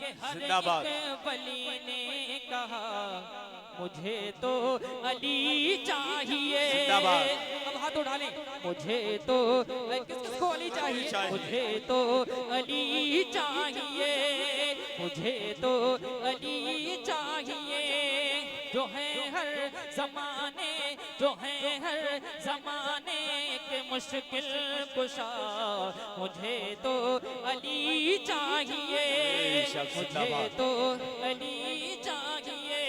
जिंदाबाद। वली ने कहा मुझे तो अली चाहिए। जिंदाबाद। अब हाथ उठा लें। मुझे तो किसको अली चाहिए? मुझे तो अली चाहिए, मुझे तो अली चाहिए, जो है हर जमाने, जो है हर जमाने के मुश्किल कुशा। मुझे तो अली चाहिए, मुझे तो अली चाहिए।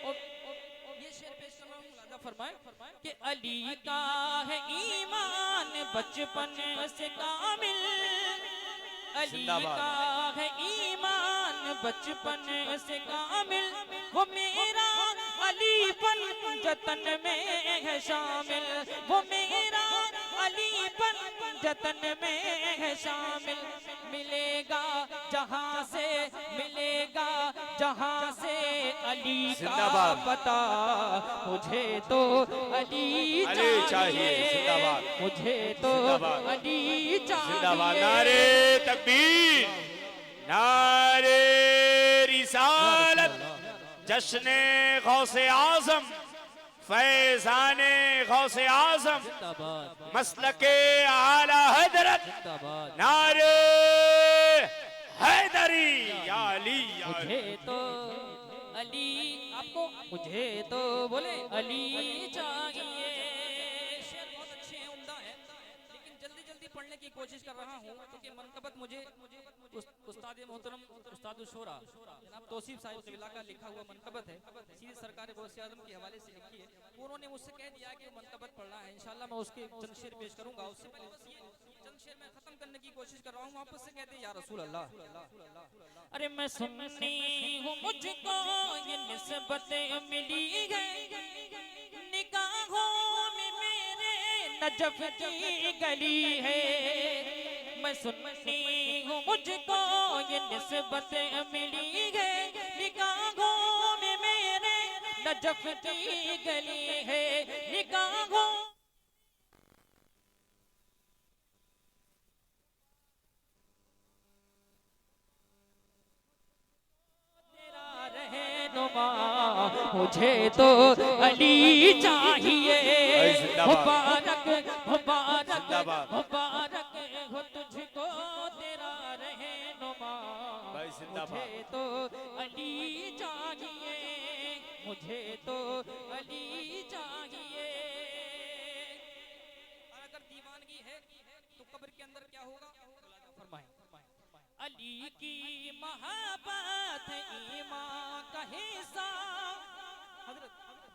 और ये शेर पेश कर रहा हूँ, लाजा फरमाए कि अली का है ईमान बचपन से कामिल, अली का है ईमान बचपन से कामिल, वो मेरा अलीपन जतन में है शामिल, वो मेरा अलीपन जतन में है शामिल। मिलेगा जहाँ से, मिलेगा जहाँ से अली का पता, मुझे तो अली चाहिए, मुझे तो अली चाहिए। नारे तकबीर, नारे रिसालत, जश्ने गौसे आजम, फैजाने गौसे आजम, मसलके आला हजरत, नारे हैदरी या अली। मुझे तो अली, आपको मुझे तो बोले अली चाहिए। शेर बहुत अच्छे हैं, उम्दा है, लेकिन जल्दी जल्दी पढ़ने की कोशिश कर रहा हूँ क्योंकि मनकबत मुझे उस्ताद मोहतरम उस्ताद शोरा जनाब तौसीफ साहिब क़िबला का लिखा हुआ मनकबत है, सीधे सरकार गौसे आज़म के हवाले से लिखी है। उन्होंने मुझसे कह दिया कि मनकबत पढ़ना है, इंशाल्लाह मैं उसके चंद शेर पेश करूंगा। उससे पहले बस ये चंद शेर मैं खत्म करने की कोशिश कर रहा हूँ। वापस से कहते हैं या रसूल अल्लाह। अरे मैं सुन्नी हूँ, मुझको ये निस्बत मिली है, निगाहों में मेरे नजफ की गली है। मैं सुन्नी हूँ, मुझको ये निस्बत मिली है, निगाहों में मेरे नजफ की गली है, निगाहों मुझे तो अली चाहिए। मुबारक मुबारक मुबारक हो तुझको तेरा रहनुमा, मुझे तो अली चाहिए, मुझे तो अली चाहिए। और अगर दीवानगी है तो कब्र के अंदर क्या होगा? फरमाएं। अली की मोहब्बत है ईमान का हिस्सा,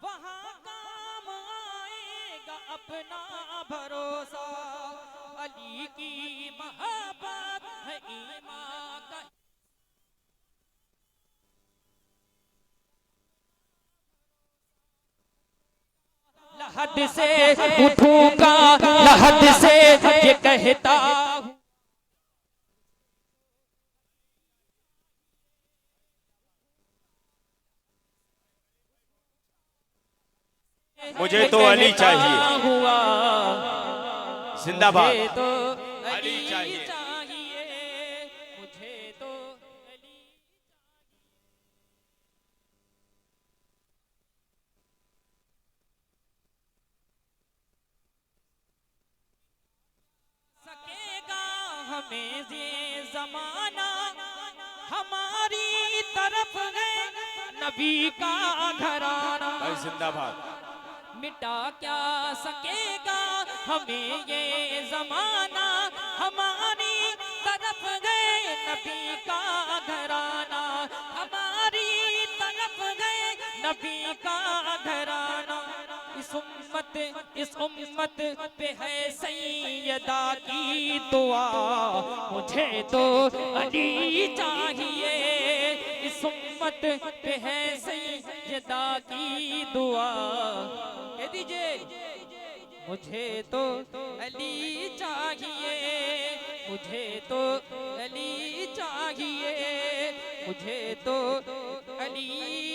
वहाँ काम आएगा अपना भरोसा। अली की मोहब्बत है ईमान का, लहद से उठूंगा, लहद से ये कहता मुझे तो अली चाहिए। जिंदाबाद। मुझे तो अली चाहिए। मुझे तो अली सकेगा हमें ये जमाना, हमारी तरफ है नबी का घराना। जिंदाबाद। मिटा क्या सकेगा हमें ये जमाना, हमारी तरफ गए नबी का घराना, हमारी तरफ गए नबी का घराना। इस उम्मत पे है सैयदा की दुआ, मुझे तो अली चाहिए। इस उम्मत पे है सैयदा की दुआ, कह दीजिए मुझे तो अली चाहिए, मुझे तो अली चाहिए, मुझे तो अली